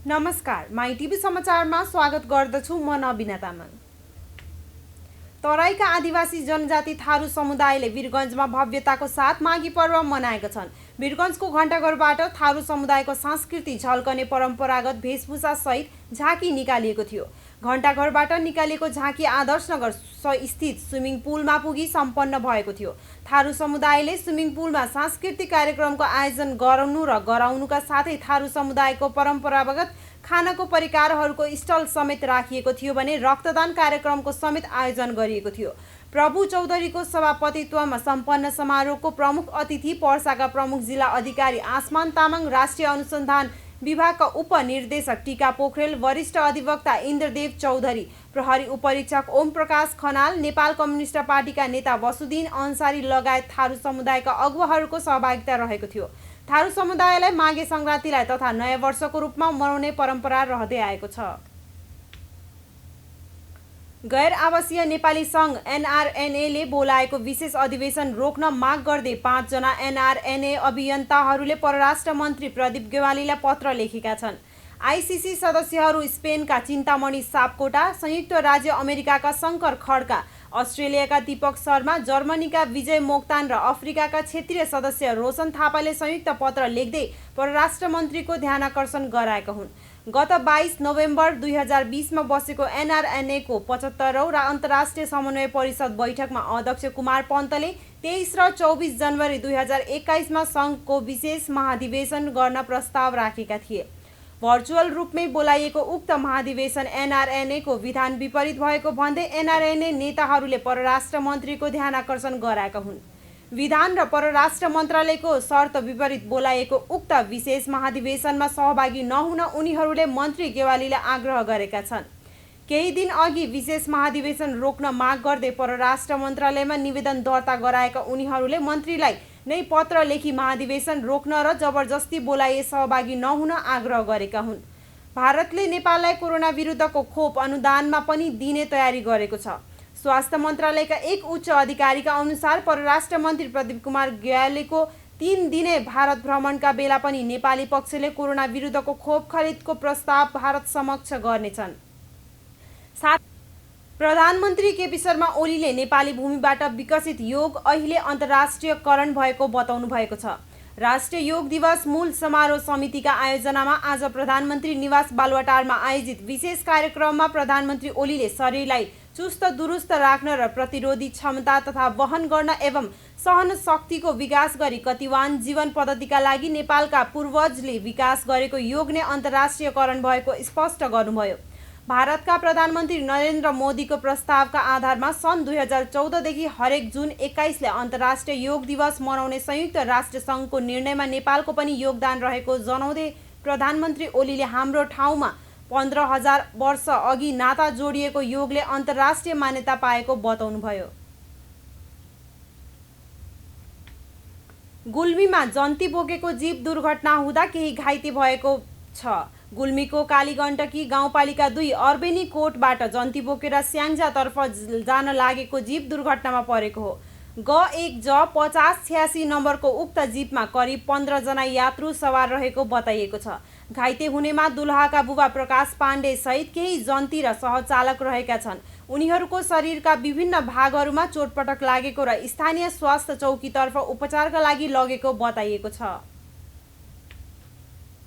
नमस्कार, my TV समाचारमा स्वागत गर्दछु। म नबिना तामाङ। तराईका आदिवासी जनजाति थारू समुदायले वीरगञ्जमा भव्यताको साथ माघी पर्व मनाएका छन्। वीरगञ्जको घण्टाघरबाट थारू समुदायको संस्कृति झल्कने परम्परागत वेशभूषा सहित झाँकी निकालिएको थियो। घण्टाघरबाट निकालिएको झाँकी आदर्शनगर स्थित स्विमिङ पुलमा पुगी सम्पन्न भएको थियो। थारू समुदायले स्विमिङ पुलमा सांस्कृतिक कार्यक्रमको आयोजन गराउनु र गराउनुका साथै थारू समुदायको परम्परागत खानाको परिकारहरूको स्टल समेत राखिएको थियो भने रक्तदान कार्यक्रमको समेत आयोजन गरिएको थियो। प्रभु चौधरीको सभापतित्वमा सम्पन्न समारोहको प्रमुख अतिथि पर्साका प्रमुख जिल्ला अधिकारी आसमान तामाङ, राष्ट्रिय अनुसन्धान विभागका उपनिर्देशक टीका पोखरेल, वरिष्ठ अधिवक्ता इन्द्रदेव चौधरी, प्रहरी उपरीक्षक ओम प्रकाश खनाल, नेपाल कम्युनिस्ट पार्टीका नेता वसुदीन अन्सारी लगायत थारू समुदायका अगुवाहरूको सहभागिता रहेको थियो। थारू समुदायलाई माघे सङ्क्रान्तिलाई तथा नयाँ वर्षको रूपमा मनाउने परम्परा रहँदै आएको छ। गैर आवासीय नेपाली सङ्घ एनआरएनएले बोलाएको विशेष अधिवेशन रोक्न माग गर्दै 5 जना एनआरएनए अभियन्ताहरूले परराष्ट्र मन्त्री प्रदीप गेवालीलाई पत्र लेखेका छन्। आइसिसी सदस्यहरू स्पेनका चिन्तामणि सापकोटा, संयुक्त राज्य अमेरिकाका शङ्कर खड्का, अस्ट्रेलियाका दीपक शर्मा, जर्मनीका विजय मोक्तान र अफ्रिकाका क्षेत्रीय सदस्य रोशन थापाले संयुक्त पत्र लेख्दै परराष्ट्र मन्त्रीको ध्यानाकर्षण गराएका हुन्। गत 22 नोभेम्बर 2020मा बसेको एनआरएनएको 75औं अन्तर्राष्ट्रिय समन्वय परिषद बैठकमा अध्यक्ष कुमार पन्तले 23 र 24 जनवरी 2021मा सङ्घको विशेष महाधिवेशन गर्न प्रस्ताव राखेका थिए। भर्चुअल रूपमै बोलाइएको उक्त महाधिवेशन एनआरएनएको विधान विपरीत भएको भन्दै एनआरएनए नेताहरूले परराष्ट्र मन्त्रीको ध्यानाकर्षण गराएका हुन्। विधान र परराष्ट्र मन्त्रालयको शर्त विपरीत बोलाइएको उक्त विशेष महाधिवेशनमा सहभागी नहुन उनीहरूले मन्त्री गेवालीलाई आग्रह गरेका छन्। केही दिन अघि विशेष महाधिवेशन रोक्न माग गर्दै परराष्ट्र मन्त्रालयमा निवेदन दर्ता गराएका उनीहरूले मन्त्रीलाई नै पत्र लेखी महाधिवेशन रोक्न र जबरजस्ती बोलाइए सहभागी नहुन आग्रह गरेका हुन्। भारतले नेपाललाई कोरोना विरुद्धको खोप अनुदानमा पनि दिने तयारी गरेको छ। स्वास्थ्य मन्त्रालयका एक उच्च अधिकारीका अनुसार परराष्ट्र मन्त्री प्रदीप कुमार ग्यावालीको 3 दिने भारत भ्रमणका बेला पनि नेपाली पक्षले कोरोना विरुद्धको खोप खरिदको प्रस्ताव भारत समक्ष गर्नेछन्। प्रधानमन्त्री केपी शर्मा ओलीले नेपाली भूमिबाट विकसित योग अहिले अन्तर्राष्ट्रियकरण भएको बताउनु भएको छ। राष्ट्रिय योग दिवस मूल समारोह समितिका आयोजनामा आज प्रधानमन्त्री निवास बालुवाटारमा आयोजित विशेष कार्यक्रममा प्रधानमन्त्री ओलीले शरीरलाई चुस्त दुरुस्त राख्न र प्रतिरोधी क्षमता तथा वहन गर्न एवं सहन शक्तिको विकास गरी गतिवान जीवन पद्धतिका लागि नेपालका पूर्वजले विकास गरेको योग नै अन्तर्राष्ट्रियकरण भएको स्पष्ट गर्नुभयो। भारतका प्रधानमन्त्री नरेन्द्र मोदीको प्रस्तावका आधारमा सन् 2014 देखि हरेक जुन 21 ले अन्तर्राष्ट्रिय योग दिवस मनाउने संयुक्त राष्ट्र सङ्घको निर्णयमा नेपालको पनि योगदान रहेको जनाउँदै प्रधानमन्त्री ओलीले हाम्रो ठाउँमा 15,000 वर्ष अघि नाता जोडिएको योगले अन्तर्राष्ट्रिय मान्यता पाएको बताउनुभयो। गुल्मीमा जन्ती बोकेको जीप दुर्घटना हुँदा केही घाइते भएको छ। गुल्मीको कालीगण्डकी गाउँपालिका 2 अर्बेनी कोटबाट जन्ती बोकेर स्याङ्जातर्फ जान लागेको जीप दुर्घटनामा परेको हो। G1 J 5086 नम्बरको उक्त जीपमा करिब 15 जना यात्रु सवार रहेको बताइएको छ। घाइते हुनेमा दुलहाका बुबा प्रकाश पाण्डे सहित केही जन्ती र सहचालक रहेका छन्। उनीहरूको शरीरका विभिन्न भागहरूमा चोटपटक लागेको र स्थानीय स्वास्थ्य चौकीतर्फ उपचारका लागि लगेको बताइएको छ।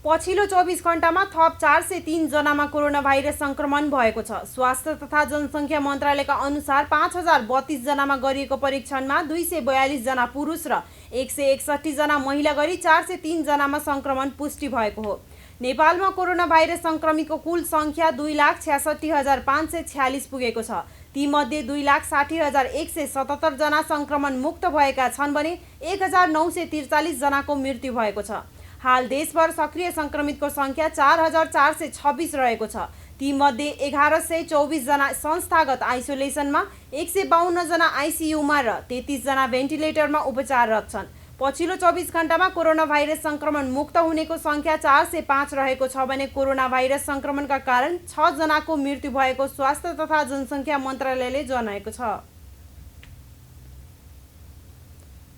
पछिल्लो 24 घण्टामा थप 403 जनामा कोरोना भाइरस संक्रमण भएको छ। स्वास्थ्य तथा जनसङ्ख्या मन्त्रालयका अनुसार 5032 जनामा गरिएको परीक्षणमा 242 जना पुरुष र 161 जना महिला गरी 403 जनामा संक्रमण पुष्टि भएको हो। नेपालमा कोरोना भाइरस संक्रमितको कुल सङ्ख्या 2,66,546 पुगेको छ। तीमध्ये 2,60,177 जना संक्रमण मुक्त भएका छन् भने 1,943 जनाको मृत्यु भएको छ। हाल देशभर सक्रिय संक्रमितको सङ्ख्या 4,426 रहेको छ। तीमध्ये 1,124 जना संस्थागत आइसोलेसनमा, 152 जना आइसियुमा र 33 जना भेन्टिलेटरमा उपचाररत छन्। पछिल्लो 24 घण्टामा कोरोना भाइरस संक्रमण मुक्त हुनेको सङ्ख्या 405 रहेको छ भने कोरोना भाइरस संक्रमणका कारण 6 जनाको मृत्यु भएको स्वास्थ्य तथा जनसङ्ख्या मन्त्रालयले जनाएको छ।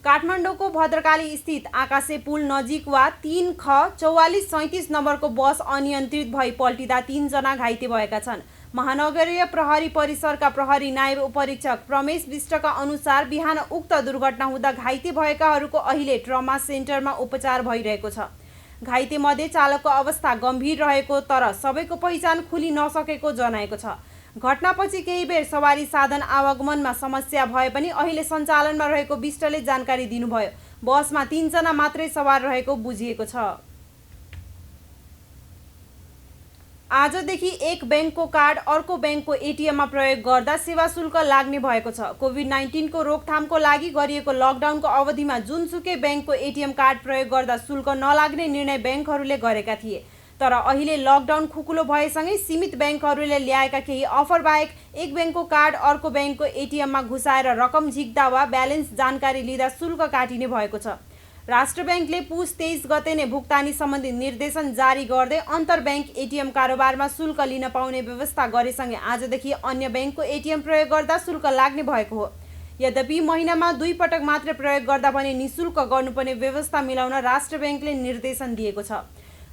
काठमाडौँको भद्रकाली स्थित आकाशे पुल नजिक वा 3ख4437 नम्बरको बस अनियन्त्रित भई पल्टिँदा 3 जना घाइते भएका छन्। महानगरीय प्रहरी परिसरका प्रहरी नायब उपरीक्षक प्रमेश विष्टका अनुसार बिहान उक्त दुर्घटना हुँदा घाइते भएकाहरूको अहिले ट्रमा सेन्टरमा उपचार भइरहेको छ। घाइते मध्ये चालकको अवस्था गम्भीर रहेको तर सबैको पहिचान खुली नसकेको जनाएको छ। घटनापछि केही बेर सवारी साधन आवागमनमा समस्या भए पनि अहिले सञ्चालनमा रहेको विष्टले जानकारी दिनुभयो। बसमा 3 जना मात्रै सवार रहेको बुझिएको छ। आजदेखि एक ब्याङ्कको कार्ड अर्को ब्याङ्कको एटिएममा प्रयोग गर्दा सेवा शुल्क लाग्ने भएको छ। कोभिड-19 को रोकथामको लागि गरिएको लकडाउनको अवधिमा जुनसुकै ब्याङ्कको एटिएम कार्ड प्रयोग गर्दा शुल्क नलाग्ने निर्णय ब्याङ्कहरूले गरेका थिए। तर अहिले लकडाउन खुकुलो भएसँगै सीमित ब्याङ्कहरूले ल्याएका केही अफर बाहेक एक ब्याङ्कको कार्ड अर्को ब्याङ्कको एटिएममा घुसाएर रकम झिक्दा वा ब्यालेन्स जानकारी लिँदा शुल्क काटिने भएको छ। राष्ट्र ब्याङ्कले पुस 23 गते नै भुक्तानी सम्बन्धी निर्देशन जारी गर्दै अन्तर ब्याङ्क एटिएम कारोबारमा शुल्क लिन पाउने व्यवस्था गरेसँगै आजदेखि अन्य ब्याङ्कको एटिएम प्रयोग गर्दा शुल्क लाग्ने भएको हो। यद्यपि महिनामा 2 पटक मात्र प्रयोग गर्दा पनि निःशुल्क गर्नुपर्ने व्यवस्था मिलाउन राष्ट्र ब्याङ्कले निर्देशन दिएको छ।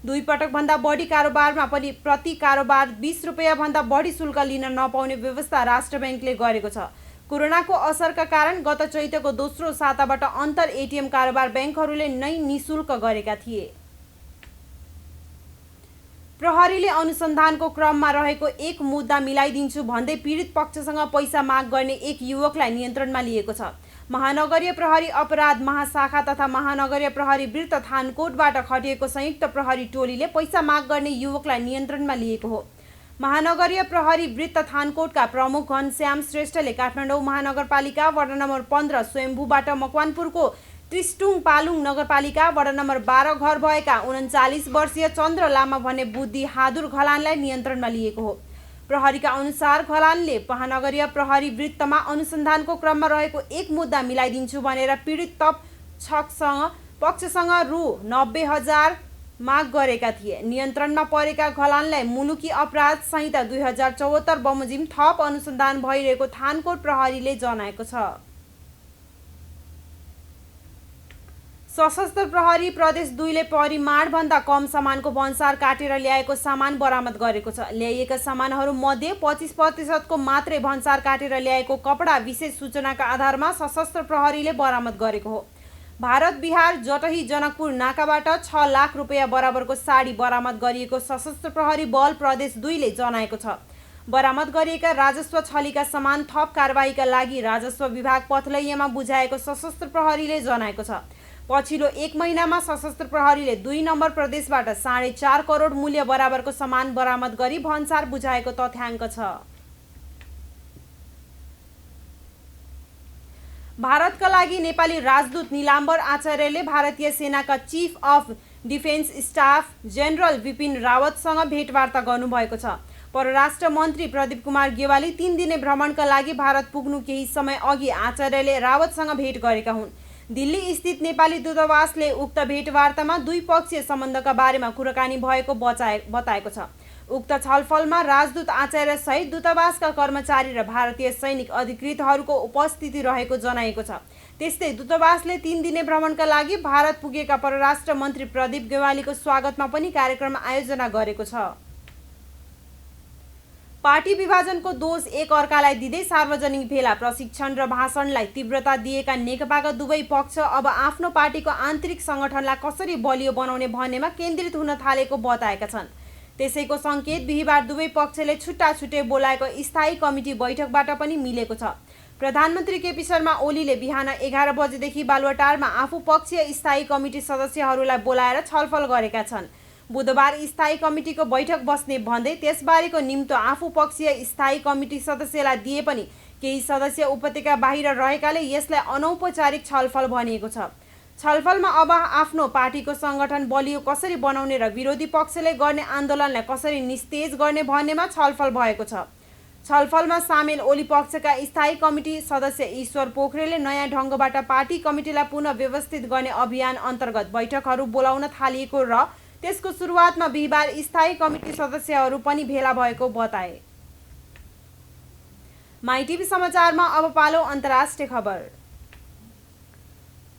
2 पटक भन्दा बढी कारोबारमा पनि प्रति कारोबार 20 रुपैयाँ भन्दा बढी शुल्क लिन नपाउने व्यवस्था राष्ट्र ब्याङ्कले गरेको छ। कोरोनाको असरका कारण गत चैतको दोस्रो साताबाट अन्तर एटिएम कारोबार ब्याङ्कहरूले नै निःशुल्क गरेका थिए। प्रहरीले अनुसन्धानको क्रममा रहेको एक मुद्दा मिलाइदिन्छु भन्दै पीडित पक्षसँग पैसा माग गर्ने एक युवकलाई नियन्त्रणमा लिएको छ। महानगरीय प्रहरी अपराध महाशाखा तथा महानगरीय प्रहरी वृत्त थानकोटबाट खटिएको संयुक्त प्रहरी टोलीले पैसा माग गर्ने युवकलाई नियन्त्रणमा लिएको हो। महानगरीय प्रहरी वृत्त थानकोटका प्रमुख घनश्याम श्रेष्ठले काठमाडौँ महानगरपालिका वडा नम्बर 15 स्वयम्भूबाट मकवानपुरको त्रिस्टुङ पालुङ नगरपालिका वडा नम्बर 12 घर भएका 39 वर्षीय चन्द्र लामा भन्ने बुद्धि हादुर घलानलाई नियन्त्रणमा लिएको हो। प्रहरीका अनुसार घलानले महानगरीय प्रहरी वृत्तमा अनुसन्धानको क्रममा रहेको एक मुद्दा मिलाइदिन्छु भनेर पीडित पक्षसँग रु 90,000 माग गरेका थिए। नियन्त्रणमा परेका घलानलाई मुलुकी अपराध संहिता 2074 बमोजिम थप अनुसन्धान भइरहेको थानकोट प्रहरीले जनाएको छ। सशस्त्र प्रहरी प्रदेश 2 ले परिमाणभन्दा कम सामानको भन्सार काटेर ल्याएको सामान बरामद गरेको छ। ल्याइएका सामानहरू मध्ये 25% को मात्रै भन्सार काटेर ल्याएको कपडा विशेष सूचनाका आधारमा सशस्त्र प्रहरीले बरामद गरेको हो। भारत बिहार जटही जनकपुर नाकाबाट 6 लाख रुपैयाँ बराबरको साडी बरामद गरिएको सशस्त्र प्रहरी बल प्रदेश 2 ले जनाएको छ। बरामद गरिएका राजस्व छलीका सामान थप कारबाहीका लागि राजस्व विभाग पथलैयामा बुझाएको सशस्त्र प्रहरीले जनाएको छ। पछिल्लो 1 महिनामा सशस्त्र प्रहरीले 2 नम्बर प्रदेशबाट 4.5 करोड मूल्य बराबरको सामान बरामद गरी भन्सार बुझाएको तथ्याङ्क छ। भारतका लागि नेपाली राजदूत निलाम्बर आचार्यले भारतीय सेनाका chief of defence staff general Bipin रावतसँग भेटवार्ता गर्नुभएको छ। परराष्ट्र मन्त्री प्रदीप कुमार गेवाली 3 दिने भ्रमणका लागि भारत पुग्नु केही समय अघि आचार्यले रावतसँग भेट गरेका हुन्। दिल्ली स्थित नेपाली दूतावासले उक्त भेटवार्तामा द्विपक्षीय सम्बन्धका बारेमा कुराकानी भएको बताएको छ। उक्त छलफलमा राजदूत आचार्य सहित दूतावासका कर्मचारी र भारतीय सैनिक अधिकृतहरूको उपस्थिति रहेको जनाएको छ। त्यस्तै दूतावासले 3 दिने भ्रमणका लागि भारत पुगेका परराष्ट्र मन्त्री प्रदीप गेवालीको स्वागतमा पनि कार्यक्रम आयोजना गरेको छ। पार्टी विभाजनको दोष एक अर्कालाई दिँदै सार्वजनिक भेला प्रशिक्षण र भाषणलाई तीव्रता दिएका नेकपाका दुवै पक्ष अब आफ्नो पार्टीको आन्तरिक सङ्गठनलाई कसरी बलियो बनाउने भन्नेमा केन्द्रित हुन थालेको बताएका छन्। त्यसैको सङ्केत बिहीबार दुवै पक्षले छुट्टा छुट्टै बोलाएको स्थायी कमिटी बैठकबाट पनि मिलेको छ। प्रधानमन्त्री केपी शर्मा ओलीले बिहान 11 बजेदेखि बालुवाटारमा आफू पक्षीय स्थायी कमिटी सदस्यहरूलाई बोलाएर छलफल गरेका छन्। बुधबार स्थायी कमिटीको बैठक बस्ने भन्दै त्यसबारेको निम्तो आफू पक्षीय स्थायी कमिटी सदस्यलाई दिए पनि केही सदस्य उपत्यका बाहिर रहेकाले यसलाई अनौपचारिक छलफल भनिएको छ। छलफलमा अब आफ्नो पार्टीको सङ्गठन बलियो कसरी बनाउने र विरोधी पक्षले गर्ने आन्दोलनलाई कसरी निस्तेज गर्ने भन्नेमा छलफल भएको छ। छलफलमा सामेल ओली पक्षका स्थायी कमिटी सदस्य ईश्वर पोखरेलले नयाँ ढङ्गबाट पार्टी कमिटीलाई पुनः व्यवस्थित गर्ने अभियान अन्तर्गत बैठकहरू बोलाउन थालिएको र त्यसको सुरुवातमा बिहीबार स्थायी कमिटी सदस्यहरू पनि भेला भएको बताए। माइटिभी समाचारमा अब पालो अन्तर्राष्ट्रिय खबर।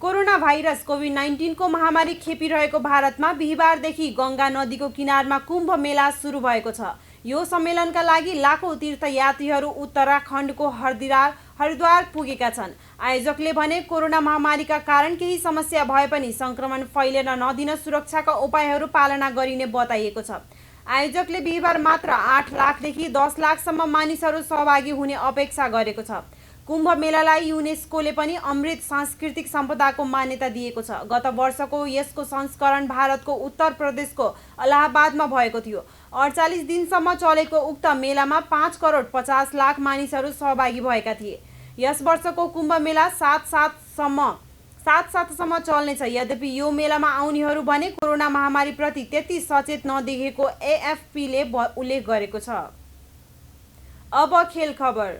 कोरोना भाइरस कोभिड-19 को महामारी खेपिरहेको भारतमा बिहिबारदेखि गङ्गा नदीको किनारमा कुम्भ मेला सुरु भएको छ। यो सम्मेलनका लागि लाखौं तीर्थयात्रीहरू उत्तराखण्डको हरिद्वार पुगेका छन्। आयोजकले भने कोरोना महामारीका कारण केही समस्या भए पनि संक्रमण फैलिन नदिन सुरक्षाका उपायहरू पालना गरिने बताइएको छ। आयोजकले बिहिबार मात्र 8 लाखदेखि 10 लाखसम्म मानिसहरू सहभागी हुने अपेक्षा गरेको छ। कुम्भ मेलालाई युनेस्कोले पनि अमृत सांस्कृतिक सम्पदाको मान्यता दिएको छ। गत वर्षको यसको संस्करण भारतको उत्तर प्रदेशको इलाहाबादमा भएको थियो। 48 दिनसम्म चलेको उक्त मेलामा 5 करोड 50 लाख मानिसहरू सहभागी भएका थिए। यस वर्षको कुम्भ मेला 7 सातासम्म चल्नेछ। यद्यपि यो मेलामा आउनेहरू भने कोरोना महामारीप्रति त्यति सचेत नदेखेको एएफपीले उल्लेख गरेको छ। अब खेल खबर।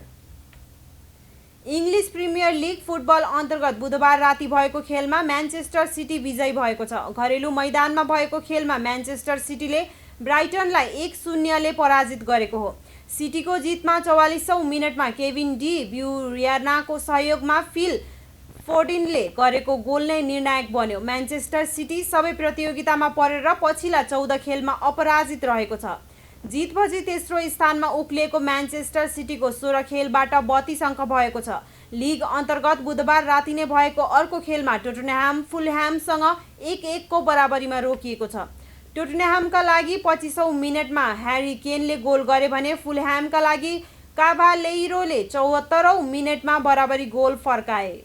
इङ्ग्लिस प्रिमियर लिग फुटबल अन्तर्गत बुधबार राति भएको खेलमा म्यान्चेस्टर सिटी विजयी भएको छ। घरेलु मैदानमा भएको खेलमा म्यान्चेस्टर सिटीले ब्राइटनलाई 1-0 पराजित गरेको हो। सिटीको जितमा 44औं मिनेटमा केभिन डी ब्रुयनाको सहयोगमा फिल फोडेनले गरेको गोल नै निर्णायक बन्यो। म्यान्चेस्टर सिटी सबै प्रतियोगितामा परेर पछिल्ला 14 खेलमा अपराजित रहेको छ। जितपछि तेस्रो स्थानमा उक्लिएको म्यान्चेस्टर सिटीको 16 खेलबाट 32 अङ्क भएको छ। लिग अन्तर्गत बुधबार राति नै भएको अर्को खेलमा टोटनह्याम फुलह्यामसँग 1-1 को बराबरीमा रोकिएको छ। टोटनह्यामका लागि 25औं मिनेटमा ह्यारी केनले गोल गरे भने फुलह्यामका लागि काभालेइरोले 74औं मिनेटमा बराबरी गोल फर्काए।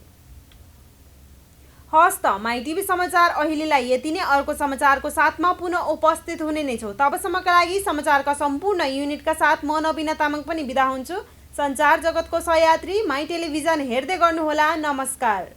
हस्त माइटिभी समाचार अहिलेलाई यति नै। अर्को समाचारको साथमा पुनः उपस्थित हुने नै छौँ। तबसम्मका लागि समाचारका सम्पूर्ण युनिटका साथ म नबिना तामाङ पनि बिदा हुन्छु। सञ्चार जगतको सहयात्री माई टेलिभिजन हेर्दै गर्नुहोला। नमस्कार।